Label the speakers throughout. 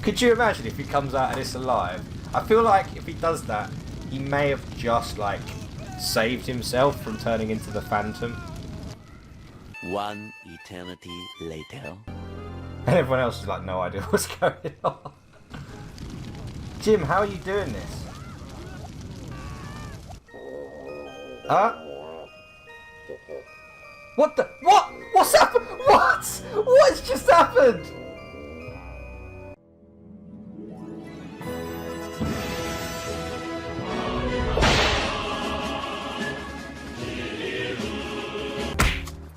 Speaker 1: Could you imagine if he comes out of this alive? I feel like if he does that, he may have just like saved himself from turning into the Phantom.
Speaker 2: One eternity later.
Speaker 1: And everyone else is like, no idea what's going on. Jim, how are you doing this? Huh? What the? What? What's happened? What? What's just happened?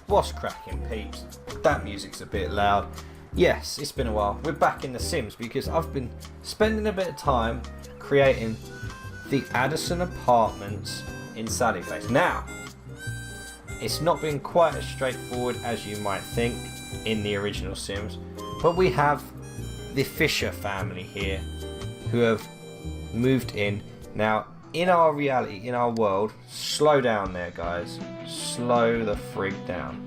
Speaker 1: What's cracking, peeps? That music's a bit loud. Yes, it's been a while. We're back in The Sims because I've been spending a bit of time creating the Addison apartments in Sallyface. Now, it's not been quite as straightforward as you might think in the original Sims, but we have the Fisher family here who have moved in. Now, in our reality, in our world, slow down there, guys. Slow the frig down.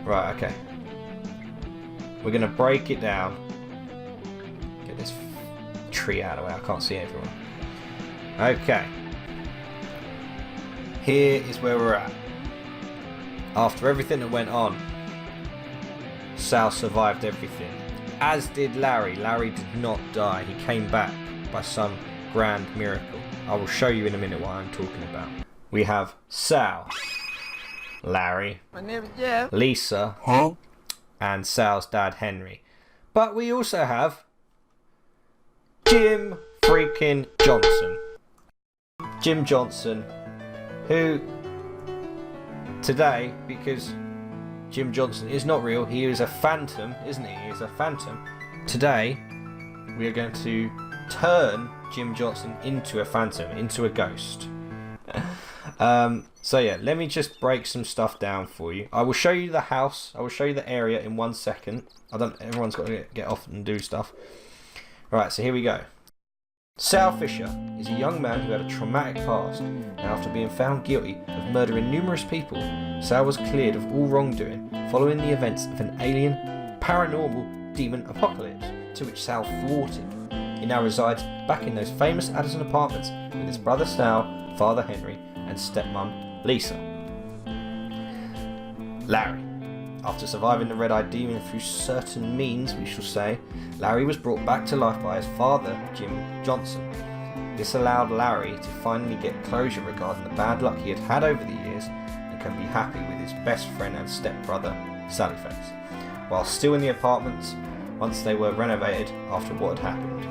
Speaker 1: Right, okay. We're going to break it down. Get this tree out of the way. I can't see everyone. Okay. Here is where we're at. After everything that went on, Sal survived everything. As did Larry. Larry did not die. He came back by some grand miracle. I will show you in a minute what I'm talking about. We have Sal, Larry,
Speaker 3: My name is Jeff.
Speaker 1: Lisa, and Sal's dad Henry. But we also have Jim freaking Johnson. Jim Johnson, who today, because Jim Johnson is not real, he is a phantom, isn't he? He is a phantom. Today, we are going to turn Jim Johnson into a phantom, into a ghost. So yeah, let me just break some stuff down for you. I will show you the house. I will show you the area in 1 second. Everyone's got to get off and do stuff. Alright, so here we go. Sal Fisher is a young man who had a traumatic past, and after being found guilty of murdering numerous people, Sal was cleared of all wrongdoing following the events of an alien, paranormal demon apocalypse, to which Sal thwarted. He now resides back in those famous Addison apartments with his brother Sal, father Henry, and stepmom Lisa. Larry. After surviving the red-eyed demon through certain means, we shall say, Larry was brought back to life by his father, Jim Johnson. This allowed Larry to finally get closure regarding the bad luck he had had over the years and can be happy with his best friend and stepbrother, Sallyface, while still in the apartments once they were renovated after what had happened.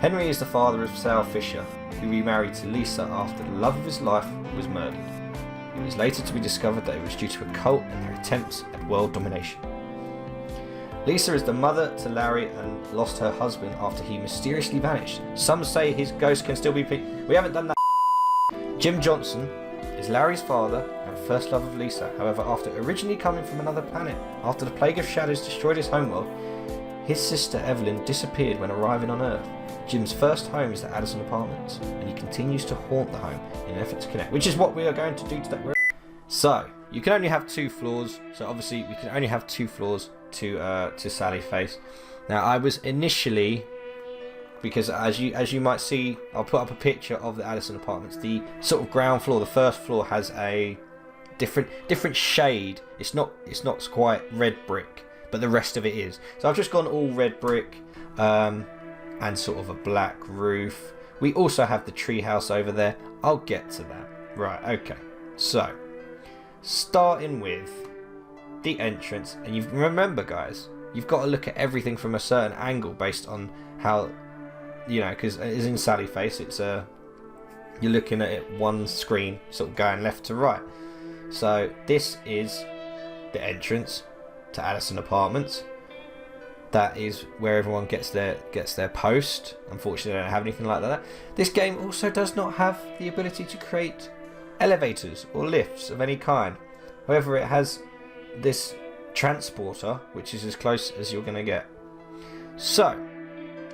Speaker 1: Henry is the father of Sal Fisher, who remarried to Lisa after the love of his life was murdered. It was later to be discovered that it was due to a cult and their attempts at world domination. Lisa is the mother to Larry and lost her husband after he mysteriously vanished. Some say his ghost can still be we haven't done that. Jim Johnson is Larry's father and first love of Lisa. However, after originally coming from another planet, after the Plague of Shadows destroyed his homeworld, his sister Evelyn disappeared when arriving on Earth. Jim's first home is the Addison Apartments, and he continues to haunt the home in an effort to connect, which is what we are going to do today. So, you can only have 2 floors, so obviously we can only have 2 floors to Sallyface. Now, I was initially, because as you might see, I'll put up a picture of the Addison Apartments. The sort of ground floor, the first floor, has a different shade. It's not quite red brick, but the rest of it is. So I've just gone all red brick. And sort of a black roof. We also have the treehouse over there. I'll get to that. Right, okay. So, starting with the entrance, and you remember, guys, you've got to look at everything from a certain angle based on how, you know, because it's in Sallyface. It's you're looking at it one screen, sort of going left to right. So this is the entrance to Addison Apartments. That is where everyone gets their post. Unfortunately, I don't have anything like that. This game also does not have the ability to create elevators or lifts of any kind. However, it has this transporter, which is as close as you're going to get. So,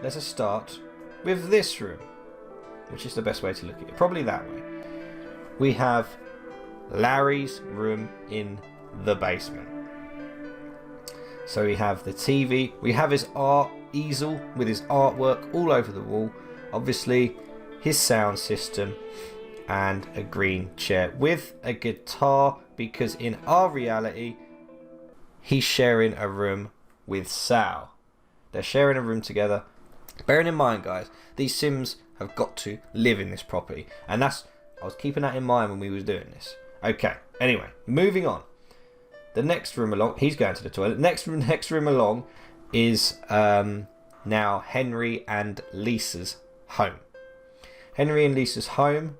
Speaker 1: let us start with this room, which is the best way to look at it. Probably that way. We have Larry's room in the basement. So we have the TV, we have his art easel with his artwork all over the wall, obviously his sound system, and a green chair with a guitar, because in our reality he's sharing a room with Sal. They're sharing a room together. Bearing in mind, guys, these Sims have got to live in this property, and I was keeping that in mind when we was doing this. Okay, anyway, moving on. The next room along, he's going to the toilet. Next room along is now Henry and Lisa's home. Henry and Lisa's home,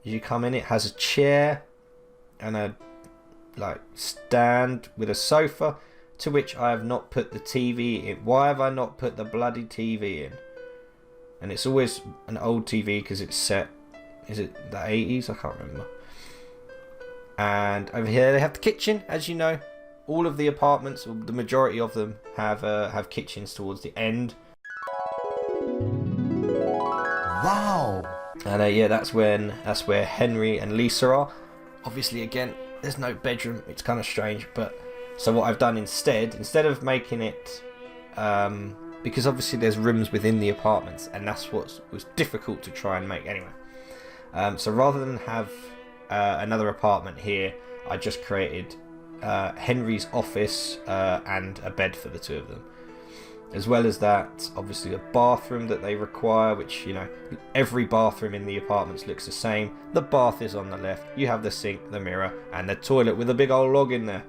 Speaker 1: as you come in, it has a chair and a stand with a sofa, to which I have not put the TV in. Why have I not put the bloody TV in? And it's always an old TV because it's set, is it the 80s? I can't remember. And over here they have the kitchen. As you know, all of the apartments, or the majority of them, have kitchens towards the end.
Speaker 3: Wow.
Speaker 1: And yeah, that's where Henry and Lisa are. Obviously, again, there's no bedroom. It's kind of strange, but so what I've done instead of making it, because obviously there's rooms within the apartments, and that's what was difficult to try and make anyway. So rather than have another apartment here, I just created Henry's office and a bed for the two of them. As well as that, obviously a bathroom that they require, which, you know, every bathroom in the apartments looks the same. The bath is on the left, you have the sink, the mirror, and the toilet with a big old log in there,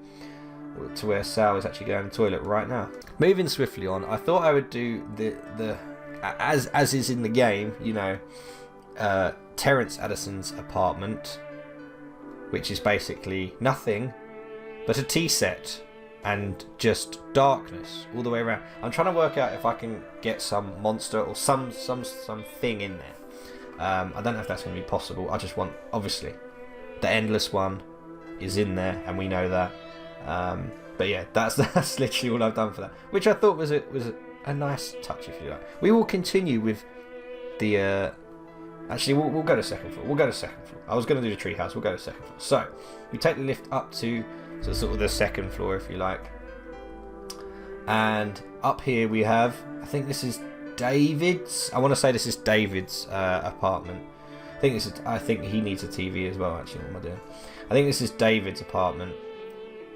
Speaker 1: to where Sal is actually going to the toilet right now. Moving swiftly on, I thought I would do the as is in the game, you know, Terence Addison's apartment, which is basically nothing but a tea set and just darkness all the way around. I'm trying to work out if I can get some monster or some thing in there. I don't know if that's going to be possible. I just want, obviously, the endless one is in there, and we know that. But yeah, that's literally all I've done for that, which I thought was a nice touch, if you like. We will continue with the. Actually, we'll go to second floor. We'll go to second floor. I was going to do the treehouse. We'll go to second floor. So we take the lift up to sort of the second floor, if you like. And up here we have, I think this is David's. I want to say this is David's apartment. I think he needs a TV as well. Actually, what am I doing? I think this is David's apartment.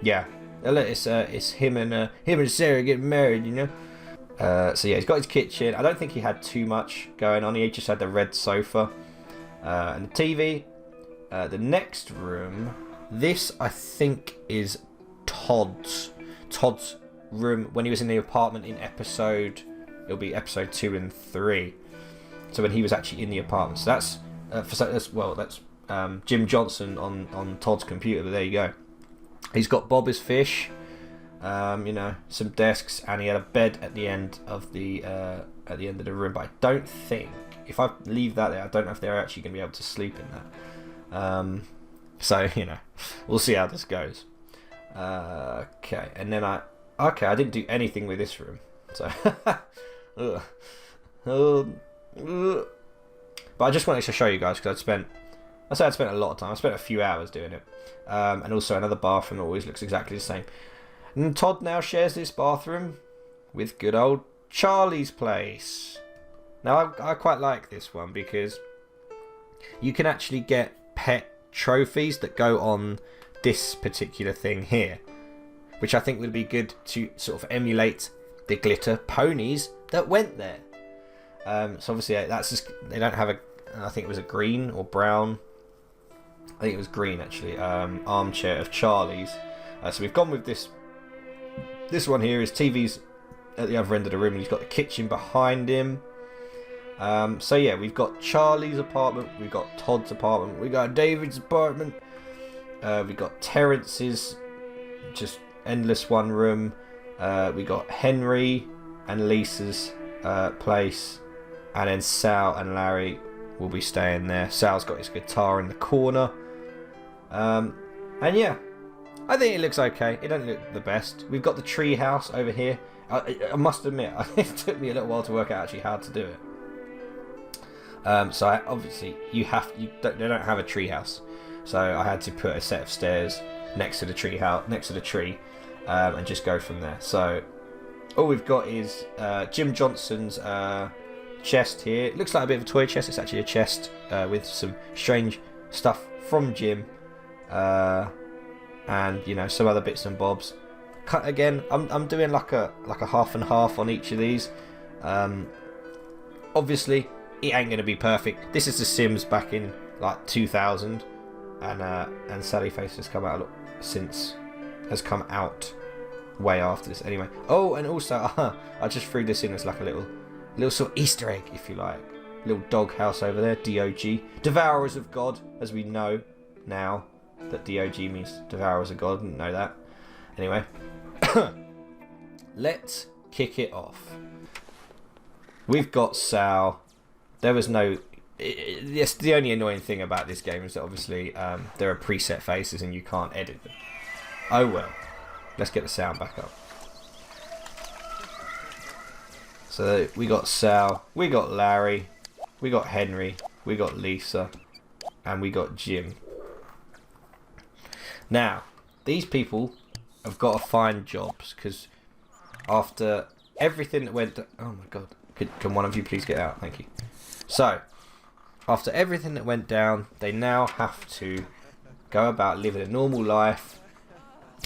Speaker 1: Yeah, it's him and Sarah getting married, you know. So yeah, he's got his kitchen. I don't think he had too much going on. He just had the red sofa and the TV. The next room, this I think is Todd's room when he was in the apartment in it'll be episode 2 and 3. So when he was actually in the apartment. So that's Jim Johnson on Todd's computer. But there you go. He's got Bob's Fish. You know, some desks, and he had a bed at the end of the room. But I don't think, if I leave that there, I don't know if they're actually going to be able to sleep in that. So you know, we'll see how this goes. Okay, and then I didn't do anything with this room, so. But I just wanted to show you guys because I spent a lot of time. I spent a few hours doing it, and also another bathroom that always looks exactly the same. And Todd now shares this bathroom with good old Charlie's place. Now, I quite like this one because you can actually get pet trophies that go on this particular thing here, which I think would be good to sort of emulate the glitter ponies that went there. So obviously that's just, they don't have I think it was a green or brown. I think it was green actually. Armchair of Charlie's. So we've gone with this. This one here is TV's at the other end of the room, and he's got the kitchen behind him. So yeah, we've got Charlie's apartment, we've got Todd's apartment, we've got David's apartment, we've got Terence's just endless one room, we got Henry and Lisa's place, and then Sal and Larry will be staying there. Sal's got his guitar in the corner, and yeah, I think it looks okay. It don't look the best. We've got the tree house over here. I must admit, it took me a little while to work out actually how to do it. So obviously they don't have a tree house, so I had to put a set of stairs next to the tree house, next to the tree, and just go from there. So all we've got is Jim Johnson's chest here. It looks like a bit of a toy chest. It's actually a chest with some strange stuff from Jim, and you know, some other bits and bobs. Cut again. I'm doing like a half and half on each of these. Obviously, it ain't gonna be perfect. This is The Sims back in like 2000, and Sally Face has come out way after this. Anyway. Oh, and also I just threw this in as like a little sort of Easter egg, if you like. Little dog house over there. DOG, Devourers of God, as we know now that DOG means Devourers of God. Didn't know that. Anyway, let's kick it off. We've got Sal. There was no... Yes, the only annoying thing about this game is that obviously there are preset faces and you can't edit them. Oh well. Let's get the sound back up. So we got Sal, we got Larry, we got Henry, we got Lisa, and we got Jim. Now, these people have got to find jobs, because after everything that went... Oh my god. Can one of you please get out? Thank you. So, after everything that went down, they now have to go about living a normal life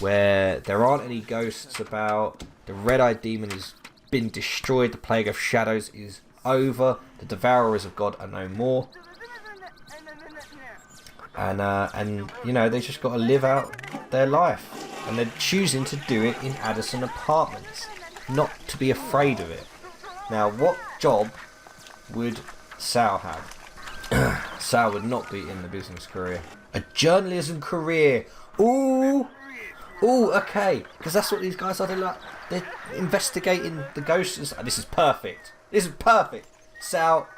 Speaker 1: where there aren't any ghosts about, the red-eyed demon has been destroyed, the plague of shadows is over, the Devourers of God are no more. And you know, they just got to live out their life. And they're choosing to do it in Addison Apartments, not to be afraid of it. Now, what job would Sal have? Sal would not be in the business career. A journalism career. Ooh, okay. Because that's what these guys are. They're investigating the ghosts. This is perfect. This is perfect. Sal,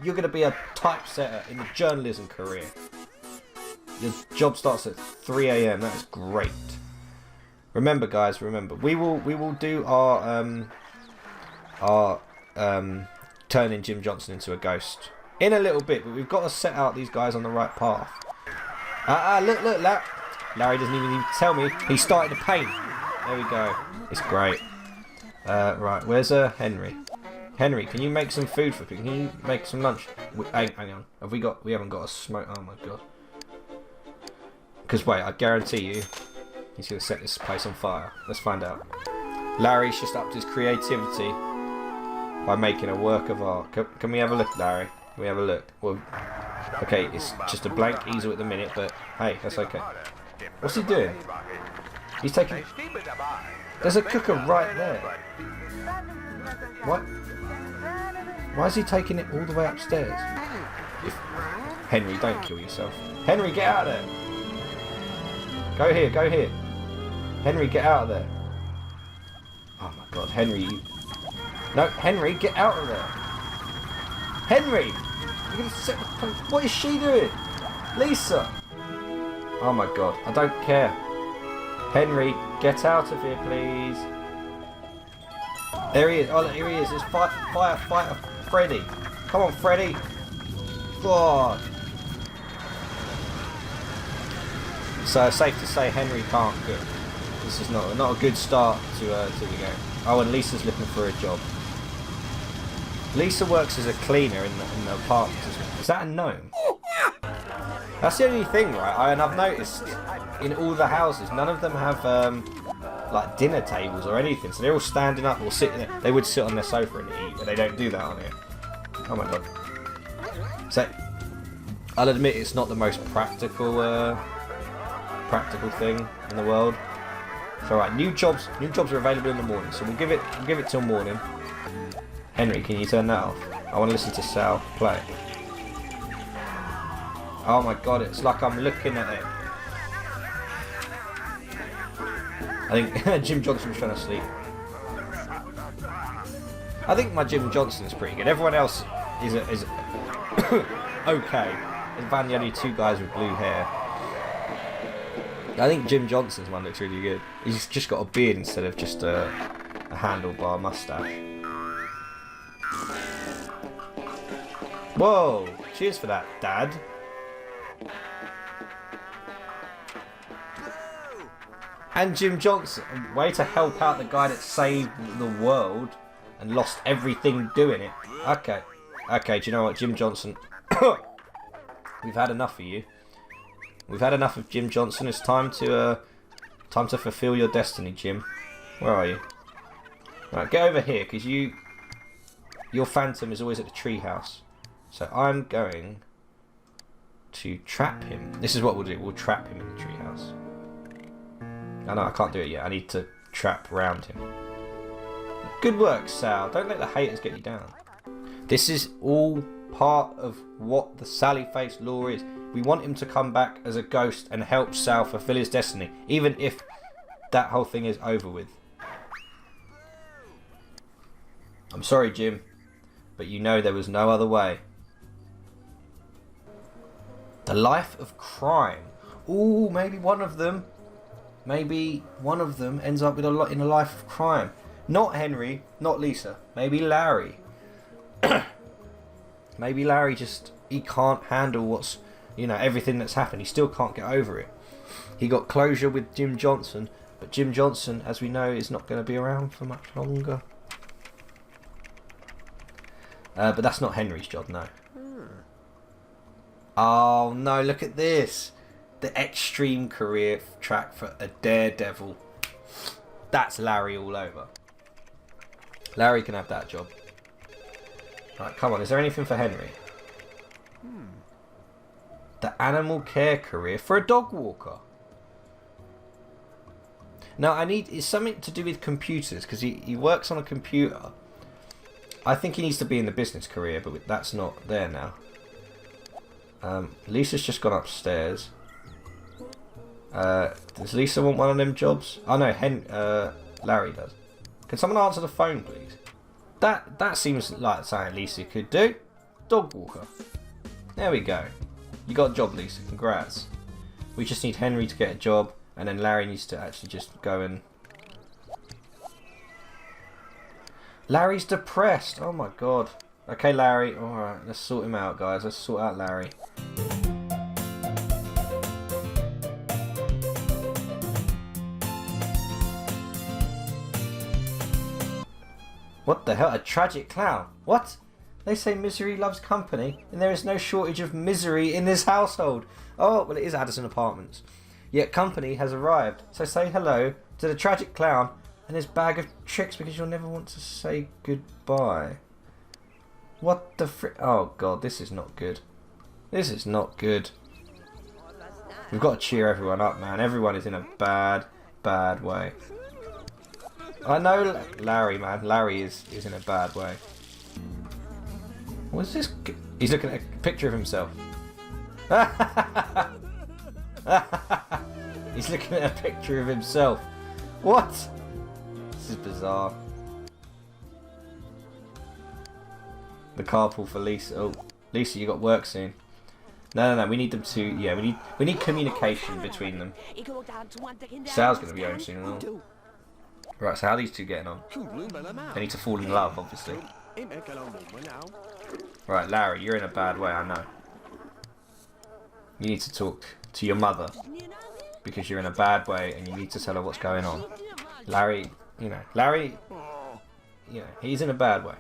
Speaker 1: you're going to be a typesetter in the journalism career. Your job starts at 3 a.m. That is great. Remember, guys. Remember, we will do our turning Jim Johnson into a ghost in a little bit, but we've got to set out these guys on the right path. Look, Larry doesn't even need to tell me. He's starting to paint. There we go. It's great. Right, where's Henry? Henry, can you make some food for people? Can you make some lunch? Hang on. We haven't got a smoke. Oh my god. Because wait, I guarantee you, he's going to set this place on fire. Let's find out. Larry's just upped his creativity by making a work of art. Can we have a look, Larry? Can we have a look? Well, okay, it's just a blank easel at the minute, but hey, that's okay. What's he doing? He's taking... There's a cooker right there. What? Why is he taking it all the way upstairs? Henry, don't kill yourself. Henry, get out of there. Go here. Henry, get out of there. Oh my god, Henry. No, Henry, get out of there. Henry! You're gonna set the... What is she doing? Lisa! Oh my god, I don't care. Henry, get out of here, please. There he is. Oh, here he is. It's firefighter Freddy. Come on, Freddy. God. So it's safe to say Henry can't cook. This is not a good start to the game. Oh, and Lisa's looking for a job. Lisa works as a cleaner in the apartment. Is that a gnome? That's the only thing, right? And I've noticed in all the houses, none of them have like dinner tables or anything. So they're all standing up or sitting there. They would sit on their sofa and eat, but they don't do that on here. Oh my god. So I'll admit it's not the most practical thing in the world. So right, new jobs are available in the morning. So we'll give it till morning. Henry, can you turn that off? I want to listen to Sal play. Oh my god, it's like I'm looking at it. I think Jim Johnson's trying to sleep. I think my Jim Johnson's pretty good. Everyone else is okay. Van the only two guys with blue hair. I think Jim Johnson's one looks really good. He's just got a beard instead of just a handlebar mustache. Whoa! Cheers for that, Dad. And Jim Johnson. Way to help out the guy that saved the world and lost everything doing it. Okay. Okay, do you know what, Jim Johnson? We've had enough of you. We've had enough of Jim Johnson. It's time to fulfill your destiny, Jim. Where are you? Right, get over here, because your phantom is always at the treehouse. So I'm going to trap him. This is what we'll do. We'll trap him in the treehouse. Oh, no, I can't do it yet. I need to trap around him. Good work, Sal. Don't let the haters get you down. This is all part of what the Sally Face law is. We want him to come back as a ghost and help Sal fulfill his destiny, even if that whole thing is over with. I'm sorry, Jim, but you know there was no other way. The life of crime. Ooh, maybe one of them ends up with in a life of crime. Not Henry, not Lisa. Maybe Larry. Maybe Larry he can't handle what's, everything that's happened. He still can't get over it. He got closure with Jim Johnson, but Jim Johnson, as we know, is not going to be around for much longer. But that's not Henry's job, no. Oh no, look at this. The extreme career track for a daredevil. That's Larry all over. Larry can have that job. Right, come on, is there anything for Henry? The animal care career for a dog walker. Now, it's something to do with computers, because he works on a computer. I think he needs to be in the business career, but that's not there now. Lisa's just gone upstairs. Does Lisa want one of them jobs? Oh no, Larry does. Can someone answer the phone, please? That seems like something Lisa could do. Dog walker. There we go. You got a job, Lisa. Congrats. We just need Henry to get a job, and then Larry needs to actually just go and... Larry's depressed. Oh my god. Okay, Larry. Alright, let's sort him out, guys. Let's sort out Larry. What the hell? A tragic clown? What? They say misery loves company, and there is no shortage of misery in this household. Oh, well, it is Addison Apartments. Yet company has arrived, so say hello to the tragic clown and his bag of tricks, because you'll never want to say goodbye. What the oh god, this is not good. This is not good. We've got to cheer everyone up, man. Everyone is in a bad, bad way. I know Larry, man. Larry is in a bad way. What's this? He's looking at a picture of himself. He's looking at a picture of himself. What? This is bizarre. The carpool for Lisa. Oh, Lisa, you got work soon. No. We need them to. Yeah, we need communication between them. Sal's gonna be home soon and all. Right, so how are these two getting on? They need to fall in love, obviously. Right, Larry, you're in a bad way, I know. You need to talk to your mother, because you're in a bad way and you need to tell her what's going on. Larry, he's in a bad way.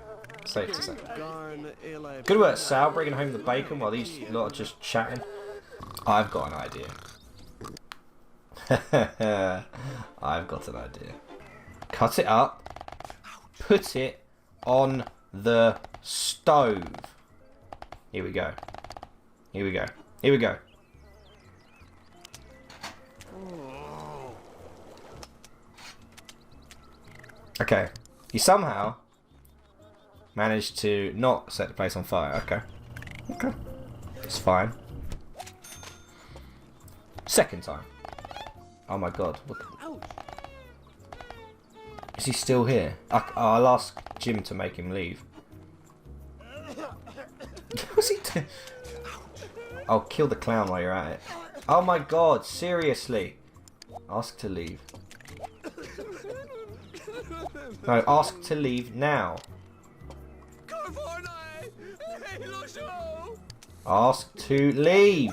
Speaker 1: Safe to say. Good work, Sal, bringing home the bacon while these lot are just chatting. I've got an idea. I've got an idea. Cut it up, put it on the stove. Here we go. Here we go. Here we go. Okay. He somehow managed to not set the place on fire. Okay. Okay. It's fine. Second time. Oh my god. What the... Is he still here? I'll ask Jim to make him leave. What's he doing? I'll kill the clown while you're at it. Oh my god, seriously. Ask to leave. No, ask to leave now. Ask to leave.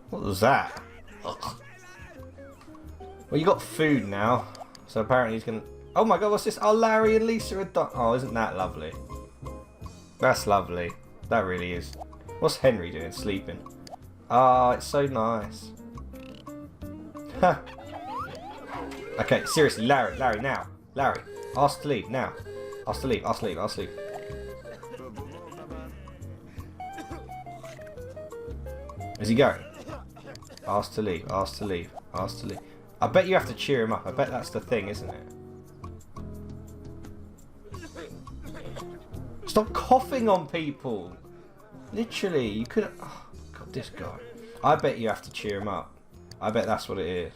Speaker 1: What was that? Ugh. Well, you got food now, so apparently he's gonna. Oh my God, what's this? Oh, Larry and Lisa are done. Oh, isn't that lovely? That's lovely. That really is. What's Henry doing? Sleeping. Ah, it's so nice. Ha. Okay, seriously, Larry, now. Larry, ask to leave, now. Ask to leave, ask to leave, ask to leave. Is he going? Ask to leave, ask to leave, ask to leave. I bet you have to cheer him up. I bet that's the thing, isn't it? Stop coughing on people! Literally, you could. Oh, God, this guy. I bet you have to cheer him up. I bet that's what it is.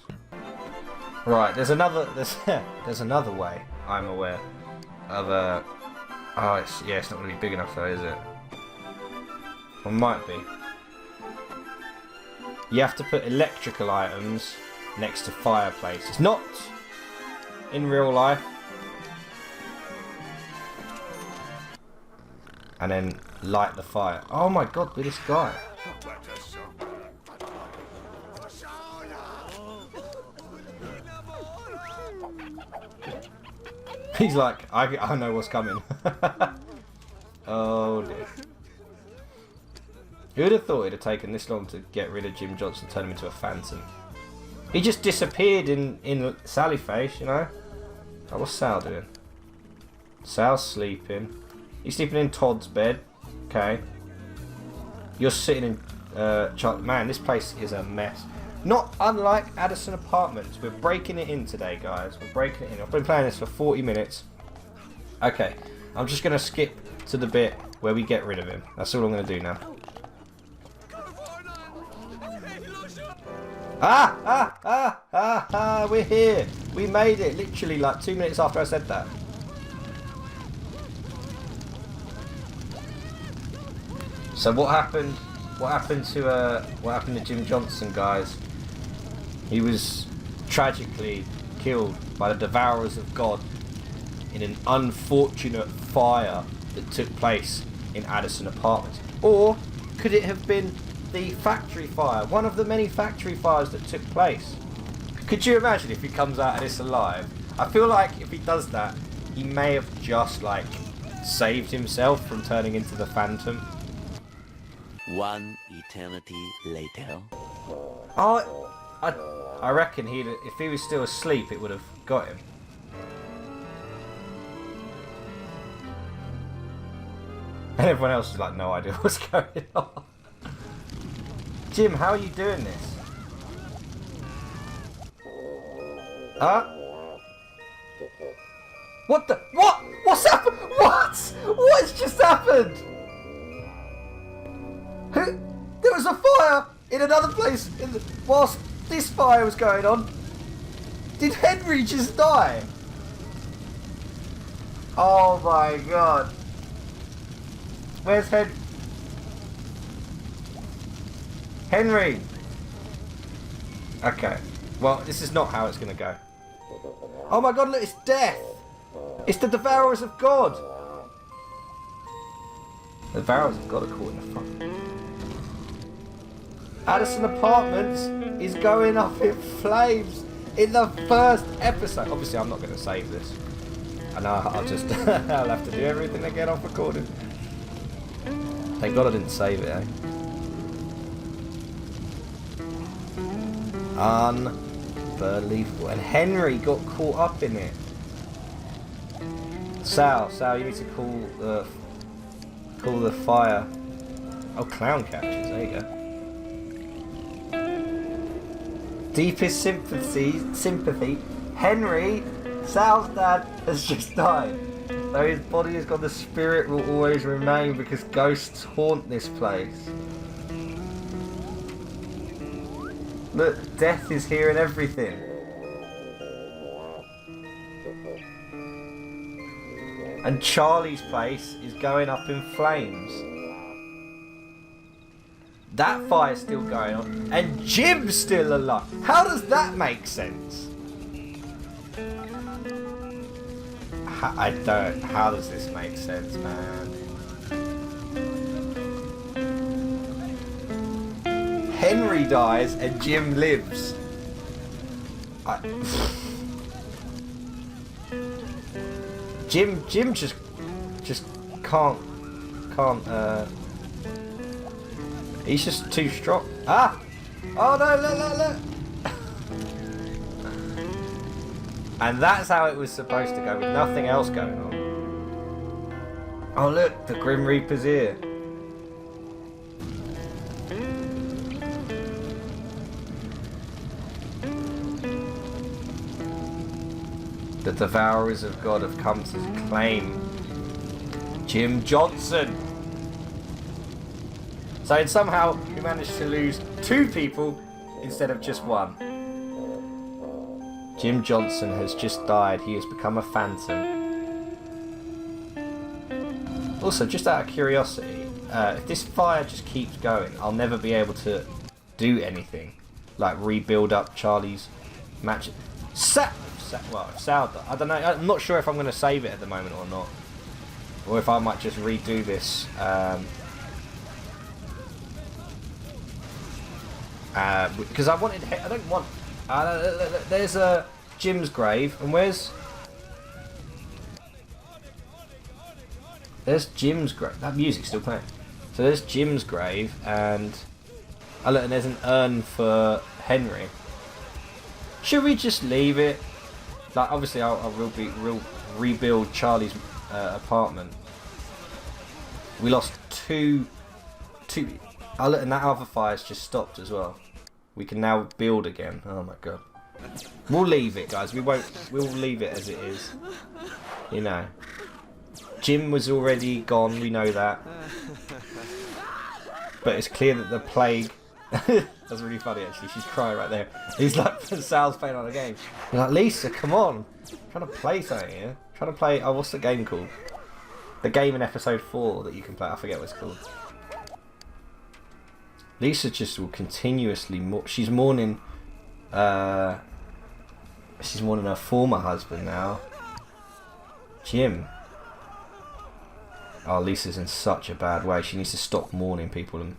Speaker 1: Right, there's another way I'm aware of oh, it's not really big enough though, is it? Or might be. You have to put electrical items next to fireplaces. Not in real life. And then light the fire. Oh my God, with this guy. He's like, I know what's coming. Oh dear. Who would have thought it'd have taken this long to get rid of Jim Johnson and turn him into a phantom? He just disappeared in Sally face, you know? Oh, what's Sal doing? Sal's sleeping. He's sleeping in Todd's bed. Okay. You're sitting in man, this place is a mess. Not unlike Addison Apartments. We're breaking it in today, guys. We're breaking it in. I've been playing this for 40 minutes. Okay. I'm just going to skip to the bit where we get rid of him. That's all I'm going to do now. We're here. We made it. Literally like 2 minutes after I said that. So what happened? What happened to Jim Johnson, guys? He was tragically killed by the Devourers of God in an unfortunate fire that took place in Addison Apartments. Or could it have been the factory fire? One of the many factory fires that took place. Could you imagine if he comes out of this alive? I feel like if he does that, he may have just like saved himself from turning into the Phantom.
Speaker 2: One eternity later.
Speaker 1: Oh, I reckon if he was still asleep, it would have got him. And everyone else is like, no idea what's going on. Jim, how are you doing this? Huh? What the? What? What's happened? What? What's just happened? There was a fire in another place whilst this fire was going on. Did Henry just die? Oh my God. Where's Henry? Okay. Well, this is not how it's going to go. Oh my God, look, it's death. It's the Devourers of God. The Devourers of God are caught in the front. Addison Apartments is going up in flames in the first episode. Obviously, I'm not going to save this. I know I'll just I'll have to do everything to get off recording. Thank God I didn't save it, eh? Unbelievable. And Henry got caught up in it. Sal, you need to call the fire. Oh, clown catchers. There you go. Deepest sympathy. Henry, Sal's dad, has just died. Though his body has gone, the spirit will always remain because ghosts haunt this place. Look, death is here and everything. And Charlie's place is going up in flames. That fire's still going on, and Jim's still alive. How does that make sense? I don't. How does this make sense, man? Henry dies and Jim lives. Jim just can't. He's just too strong. Ah! Oh no! Look! And that's how it was supposed to go, with nothing else going on. Oh look, the Grim Reaper's here. The Devourers of God have come to claim Jim Johnson. So somehow we managed to lose 2 people instead of just 1. Jim Johnson has just died. He has become a phantom. Also, just out of curiosity, if this fire just keeps going, I'll never be able to do anything. Like rebuild up Charlie's match. Well, Sal, I don't know. I'm not sure if I'm going to save it at the moment or not. Or if I might just redo this. Because I don't want... there's Jim's grave. And where's... There's Jim's grave. That music's still playing. So there's Jim's grave. And... Oh, look, and there's an urn for Henry. Should we just leave it? Like, obviously, I'll rebuild Charlie's apartment. We lost two. Oh, look, and that other fire's just stopped as well. We can now build again. Oh my god. We'll leave it, guys. We'll leave it as it is. You know. Jim was already gone. We know that. But it's clear that the plague. That's really funny, actually. She's crying right there. He's like, Sal's playing on a game. You're like, Lisa, come on. I'm trying to play something here. I'm trying to play. Oh, what's the game called? The game in episode 4 that you can play. I forget what it's called. Lisa just will continuously. She's mourning. She's mourning her former husband now. Jim. Oh, Lisa's in such a bad way. She needs to stop mourning people and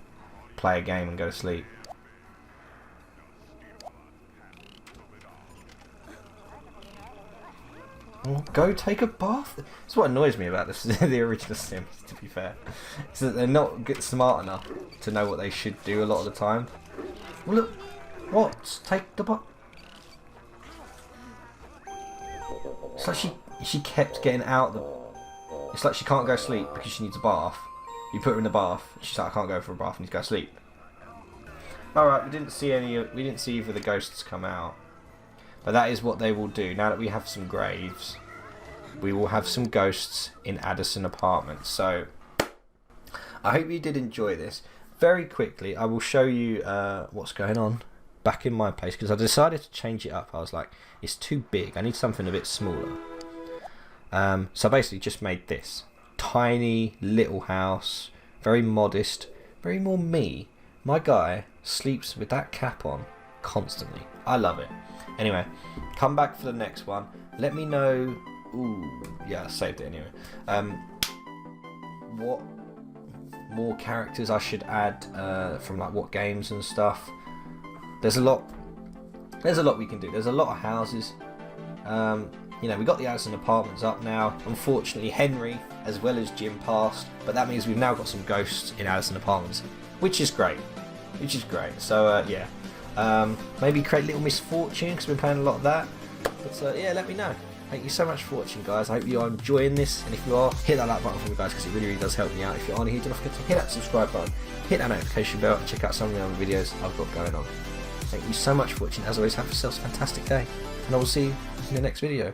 Speaker 1: play a game and go to sleep. Oh, go take a bath. That's what annoys me about this, the original Sims, to be fair. Is that they're not smart enough to know what they should do a lot of the time. Well, look. What? Take the bath. It's like she kept getting out the... It's like she can't go to sleep because she needs a bath. You put her in the bath. She's like, I can't go for a bath. I need to go to sleep. All right, we didn't see either of the ghosts come out, but that is what they will do. Now that we have some graves, we will have some ghosts in Addison Apartments. So I hope you did enjoy this. Very quickly, I will show you what's going on back in my place, because I decided to change it up. I was like, it's too big. I need something a bit smaller. So I basically just made this tiny little house, very modest, very more me. My guy sleeps with that cap on constantly. I love it. Anyway, come back for the next one. Let me know. Ooh, yeah, I saved it anyway. What more characters I should add from like what games and stuff. There's a lot we can do. There's a lot of houses. You know, we got the Addison Apartments up now. Unfortunately, Henry as well as Jim passed, but that means we've now got some ghosts in Addison Apartments, which is great. So yeah, maybe create Little Miss Fortune, because we've been playing a lot of that. But yeah, let me know. Thank you so much for watching, guys. I hope you are enjoying this, and if you are, hit that like button for me, guys, because it really does help me out. If you aren't here, don't forget to hit that subscribe button, hit that notification bell, and check out some of the other videos I've got going on. Thank you so much for watching. As always, have yourselves a fantastic day, and I will see you in the next video.